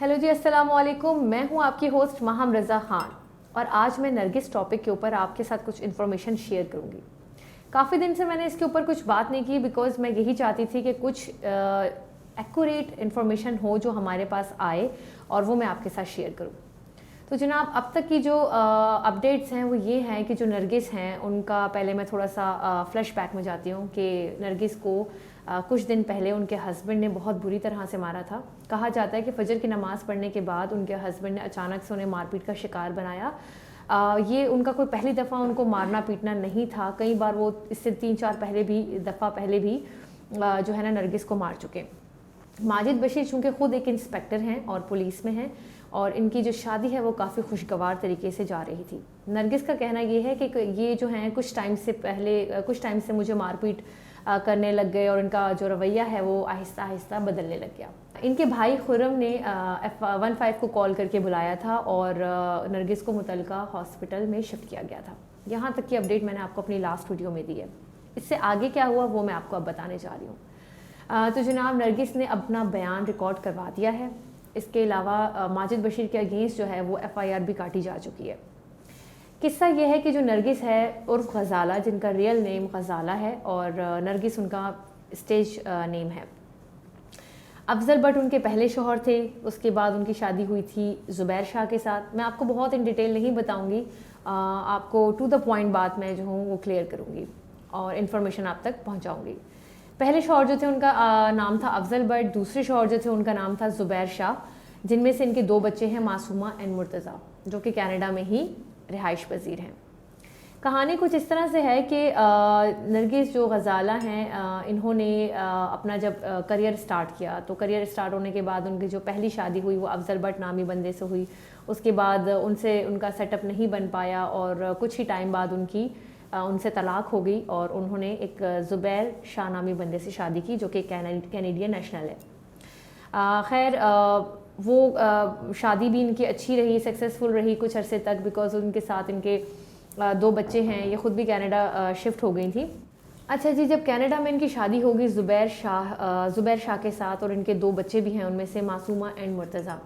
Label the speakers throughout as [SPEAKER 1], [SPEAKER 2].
[SPEAKER 1] Hello जी, अस्सलाम वालेकुम। मैं हूं आपकी होस्ट माहम रज़ा ख़ान और आज मैं नरगिस टॉपिक के ऊपर आपके साथ कुछ इन्फॉर्मेशन शेयर करूंगी। काफ़ी दिन से मैंने इसके ऊपर कुछ बात नहीं की बिकॉज़ मैं यही चाहती थी कि कुछ एक्यूरेट इन्फॉर्मेशन हो जो हमारे पास आए और वो मैं आपके साथ शेयर करूं। तो जनाब, अब तक की जो अपडेट्स हैं वो ये हैं कि जो नरगिस हैं उनका पहले मैं थोड़ा सा फ्लैश बैक में जाती हूँ कि नरगिस को कुछ दिन पहले उनके हस्बैंड ने बहुत बुरी तरह से मारा था। कहा जाता है कि फजर की नमाज़ पढ़ने के बाद उनके हस्बैंड ने अचानक से उन्हें मारपीट का शिकार बनाया। ये उनका कोई पहली दफ़ा उनको मारना पीटना नहीं था, कई बार वो इससे 3-4 दफ़ा पहले भी जो है ना नरगिस को मार चुके। माजिद बशीर चूँकि ख़ुद एक इंस्पेक्टर हैं और पुलिस में हैं और इनकी जो शादी है वो काफ़ी खुशगवार तरीके से जा रही थी। नरगिस का कहना ये है कि ये जो हैं कुछ टाइम से मुझे मारपीट करने लग गए और इनका जो रवैया है वो आहिस्ता आहिस्ता बदलने लग गया। इनके भाई खुर्रम ने F15 को कॉल करके बुलाया था और नरगिस को मुतलका हॉस्पिटल में शिफ्ट किया गया था। यहाँ तक की अपडेट मैंने आपको अपनी लास्ट वीडियो में दी है। इससे आगे क्या हुआ वो मैं आपको अब बताने जा रही हूँ। तो जनाब, नरगिस ने अपना बयान रिकॉर्ड करवा दिया है। इसके अलावा माजिद बशीर के अगेंस्ट जो है वो FIR भी काटी जा चुकी है। किस्सा ये है कि जो नरगिस है उर्फ गज़ाला, जिनका रियल नेम गज़ाला है और नरगिस उनका स्टेज नेम है। अफजल भट्ट उनके पहले शौहर थे। उसके बाद उनकी शादी हुई थी ज़ुबैर शाह के साथ। मैं आपको बहुत इन डिटेल नहीं बताऊंगी, आपको टू द पॉइंट बात मैं जो हूँ वो क्लियर करूँगी और इन्फॉर्मेशन आप तक पहुँचाऊँगी। पहले शौहर जो थे उनका नाम था अफजल भट्ट, दूसरे शौहर जो थे उनका नाम था ज़ुबैर शाह, जिनमें से इनके 2 बच्चे हैं, मासूमा एंड मुर्तज़ा, जो कि कनाडा में ही रिहाइश पजीर हैं। कहानी कुछ इस तरह से है कि नरगिस जो गज़ाला हैं इन्होंने अपना जब करियर स्टार्ट किया तो करियर स्टार्ट होने के बाद उनकी जो पहली शादी हुई वो अफजल भट्ट नामी बंदे से हुई। उसके बाद उनसे उनका सेटअप नहीं बन पाया और कुछ ही टाइम बाद उनसे तलाक हो गई और उन्होंने एक ज़ुबैर शाह नामी बंदे से शादी की जो कि कैनेडियन नेशनल है। खैर वो शादी भी इनकी अच्छी रही, सक्सेसफुल रही कुछ अरसे तक बिकॉज़ उनके साथ इनके 2 बच्चे हैं। ये ख़ुद भी कनाडा शिफ्ट हो गई थी। अच्छा जी, जब कनाडा में इनकी शादी होगी ज़ुबैर शाह के साथ और इनके 2 बच्चे भी हैं, उनमें से मासूमा एंड मुर्तज़ा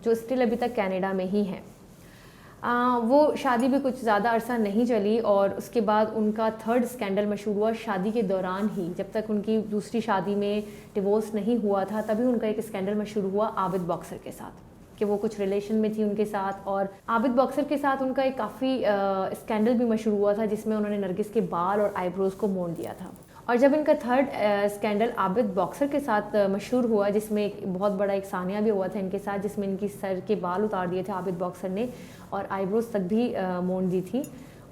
[SPEAKER 1] जो स्टिल अभी तक कनाडा में ही हैं। वो शादी भी कुछ ज़्यादा अरसा नहीं चली और उसके बाद उनका 3rd स्कैंडल मशहूर हुआ शादी के दौरान ही। जब तक उनकी दूसरी शादी में डिवोर्स नहीं हुआ था तभी उनका एक स्कैंडल मशहूर हुआ आबिद बॉक्सर के साथ कि वो कुछ रिलेशन में थी उनके साथ। और आबिद बॉक्सर के साथ उनका एक काफ़ी स्कैंडल भी मशहूर हुआ था जिसमें उन्होंने नरगिस के बाल और आईब्रोज़ को मोड़ दिया था। और जब इनका 3rd स्कैंडल आबिद बॉक्सर के साथ मशहूर हुआ, जिसमें एक बहुत बड़ा एक सानिया भी हुआ था इनके साथ, जिसमें इनकी सर के बाल उतार दिए थे आबिद बॉक्सर ने और आईब्रोज तक भी मोड़ दी थी,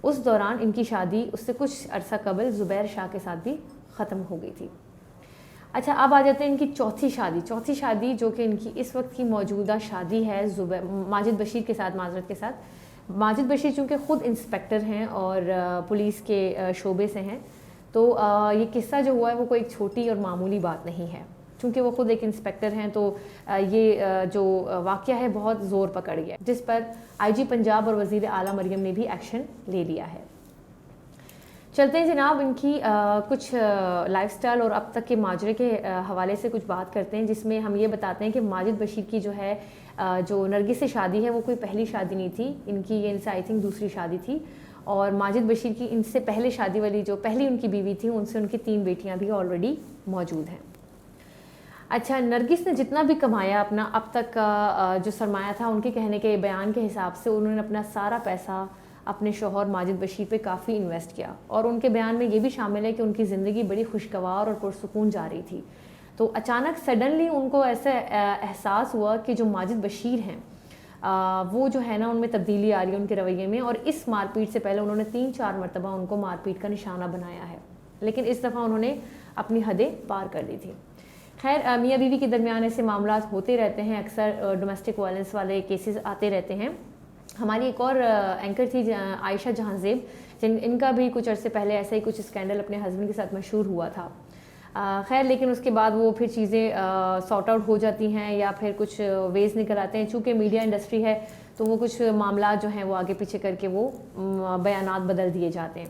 [SPEAKER 1] उस दौरान इनकी शादी उससे कुछ अरसा कबल ज़ुबैर शाह के साथ भी ख़त्म हो गई थी। अच्छा, अब आ जाते हैं इनकी चौथी शादी जो कि इनकी इस वक्त की मौजूदा शादी है माजिद बशीर के साथ। माजिद बशीर चूँकि ख़ुद इंस्पेक्टर हैं और पुलिस के शोबे से हैं, तो ये किस्सा जो हुआ है वो कोई एक छोटी और मामूली बात नहीं है। चूँकि वो ख़ुद एक इंस्पेक्टर हैं तो ये जो वाक़या है बहुत ज़ोर पकड़ गया, जिस पर IG पंजाब और वज़ीर आला मरियम ने भी एक्शन ले लिया है। चलते हैं जनाब, इनकी कुछ लाइफस्टाइल और अब तक के माजरे के हवाले से कुछ बात करते हैं, जिसमें हम ये बताते हैं कि माजिद बशीर की जो है जो नरगिस से शादी है वो कोई पहली शादी नहीं थी इनकी, ये इनसे आई थिंक दूसरी शादी थी। और माजिद बशीर की इनसे पहले शादी वाली जो पहली उनकी बीवी थी उनसे उनकी 3 बेटियां भी ऑलरेडी मौजूद हैं। अच्छा, नरगिस ने जितना भी कमाया अपना अब तक का जो सरमाया था, उनके कहने के बयान के हिसाब से उन्होंने अपना सारा पैसा अपने शौहर माजिद बशीर पे काफ़ी इन्वेस्ट किया और उनके बयान में ये भी शामिल है कि उनकी ज़िंदगी बड़ी खुशगवार और पुरसुकून जा रही थी। तो अचानक सडनली उनको ऐसा एहसास हुआ कि जो माजिद बशीर हैं वो जो है ना उनमें तब्दीली आ रही है उनके रवैये में, और इस मारपीट से पहले उन्होंने 3-4 मरतबा उनको मारपीट का निशाना बनाया है, लेकिन इस दफ़ा उन्होंने अपनी हदें पार कर दी थी। खैर, मियाँ बीवी के दरमियान ऐसे मामला होते रहते हैं, अक्सर डोमेस्टिक वायलेंस वाले केसेस आते रहते हैं। हमारी एक और एंकर थी आयशा जहांजेब, इनका भी कुछ अरसे पहले ऐसा ही कुछ स्कैंडल अपने हस्बैंड के साथ मशहूर हुआ था। खैर, लेकिन उसके बाद वो फिर चीज़ें सॉर्ट आउट हो जाती हैं या फिर कुछ वेज निकल आते हैं। चूँकि मीडिया इंडस्ट्री है तो वो कुछ मामला जो हैं वो आगे पीछे करके वो बयानात बदल दिए जाते हैं।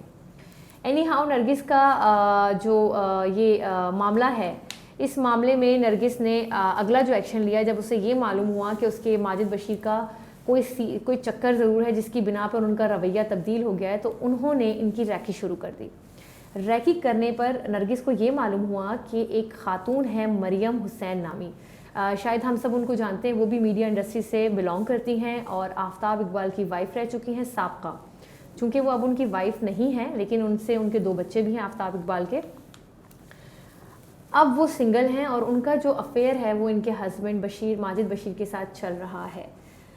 [SPEAKER 1] एनी हाउ, नरगिस का जो ये मामला है اس معاملے میں نرگس نے اگلا جو ایکشن لیا جب اسے یہ معلوم ہوا کہ اس کے ماجد بشیر کا کوئی چکر ضرور ہے جس کی بنا پر ان کا رویہ تبدیل ہو گیا ہے، تو انہوں نے ان کی ریکی شروع کر دی۔ ریکی کرنے پر نرگس کو یہ معلوم ہوا کہ ایک خاتون ہے مریم حسین نامی، شاید ہم سب ان کو جانتے ہیں، وہ بھی میڈیا انڈسٹری سے بلانگ کرتی ہیں اور آفتاب اقبال کی وائف رہ چکی ہیں سابقہ۔ چونکہ وہ اب ان کی وائف نہیں ہیں لیکن ان سے ان کے 2 بچے بھی ہیں آفتاب اقبال کے۔ اب وہ سنگل ہیں اور ان کا جو افیئر ہے وہ ان کے ہسبینڈ ماجد بشیر کے ساتھ چل رہا ہے۔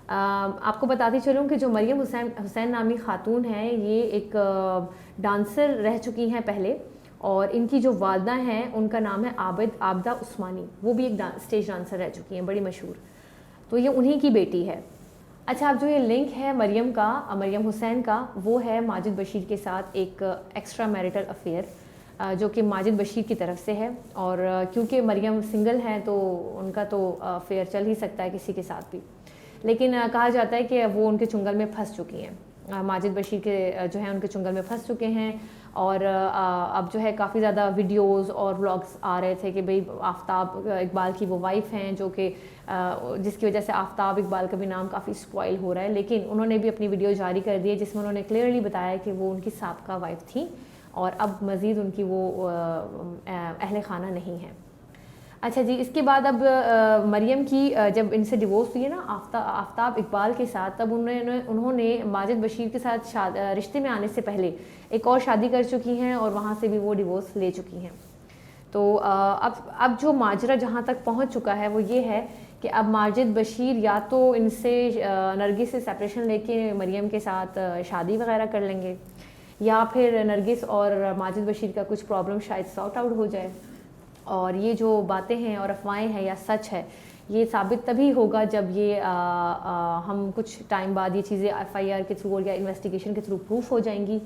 [SPEAKER 1] آپ کو بتاتی چلوں کہ جو مریم حسین نامی خاتون ہیں یہ ایک ڈانسر رہ چکی ہیں پہلے، اور ان کی جو والدہ ہیں ان کا نام ہے عابدہ عثمانی، وہ بھی ایک اسٹیج ڈانسر رہ چکی ہیں بڑی مشہور، تو یہ انہی کی بیٹی ہے۔ اچھا، اب جو یہ لنک ہے مریم حسین کا، وہ ہے ماجد بشیر کے ساتھ ایک ایکسٹرا میریٹل افیئر جو کہ ماجد بشیر کی طرف سے ہے، اور کیونکہ مریم سنگل ہیں تو ان کا تو افیئر چل ہی سکتا ہے کسی کے ساتھ بھی، لیکن کہا جاتا ہے کہ وہ ان کے چنگل میں پھنس چکی ہیں، ماجد بشیر کے جو ہیں ان کے چنگل میں پھنس چکے ہیں، اور اب جو ہے کافی زیادہ ویڈیوز اور ولاگس آ رہے تھے کہ بھئی آفتاب اقبال کی وہ وائف ہیں جو کہ جس کی وجہ سے آفتاب اقبال کا بھی نام کافی سپوائل ہو رہا ہے، لیکن انہوں نے بھی اپنی ویڈیو جاری کر دی ہے جس میں انہوں نے کلیئرلی بتایا کہ وہ ان کی سابقہ وائف تھیں اور اب مزید ان کی وہ اہل خانہ نہیں ہیں۔ اچھا جی، اس کے بعد اب مریم کی جب ان سے ڈیورس ہوئی ہے نا آفتاب اقبال کے ساتھ، تب انہوں نے ماجد بشیر کے ساتھ رشتے میں آنے سے پہلے ایک اور شادی کر چکی ہیں اور وہاں سے بھی وہ ڈیورس لے چکی ہیں۔ تو اب جو ماجرا جہاں تک پہنچ چکا ہے وہ یہ ہے کہ اب ماجد بشیر یا تو ان سے نرگس سے سیپریشن لے کے مریم کے ساتھ شادی وغیرہ کر لیں گے، یا پھر نرگس اور ماجد بشیر کا کچھ پرابلم شاید سارٹ آؤٹ ہو جائے، اور یہ جو باتیں ہیں اور افواہیں ہیں یا سچ ہے یہ ثابت تبھی ہوگا جب یہ ہم کچھ ٹائم بعد یہ چیزیں FIR کے تھرو یا انویسٹیگیشن کے تھرو پروف ہو جائیں گی،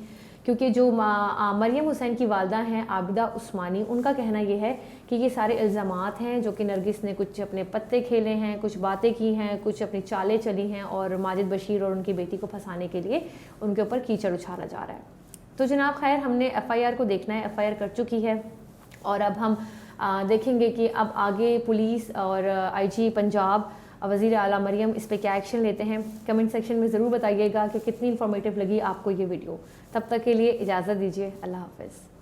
[SPEAKER 1] کیونکہ جو مریم حسین کی والدہ ہیں عابدہ عثمانی، ان کا کہنا یہ ہے کہ یہ سارے الزامات ہیں جو کہ نرگس نے کچھ اپنے پتے کھیلے ہیں، کچھ باتیں کی ہیں، کچھ اپنی چالیں چلی ہیں، اور ماجد بشیر اور ان کی بیٹی کو پھنسانے کے لیے ان کے اوپر کیچڑ اچھالا جا رہا ہے۔ تو جناب خیر، ہم نے FIR کو دیکھنا ہے، FIR کر چکی ہے، اور اب ہم دیکھیں گے کہ اب آگے پولیس اور IG پنجاب وزیر اعلیٰ مریم اس پہ کیا ایکشن لیتے ہیں۔ کمنٹ سیکشن میں ضرور بتائیے گا کہ کتنی انفارمیٹیو لگی آپ کو یہ ویڈیو۔ تب تک کے لیے اجازت دیجیے، اللہ حافظ۔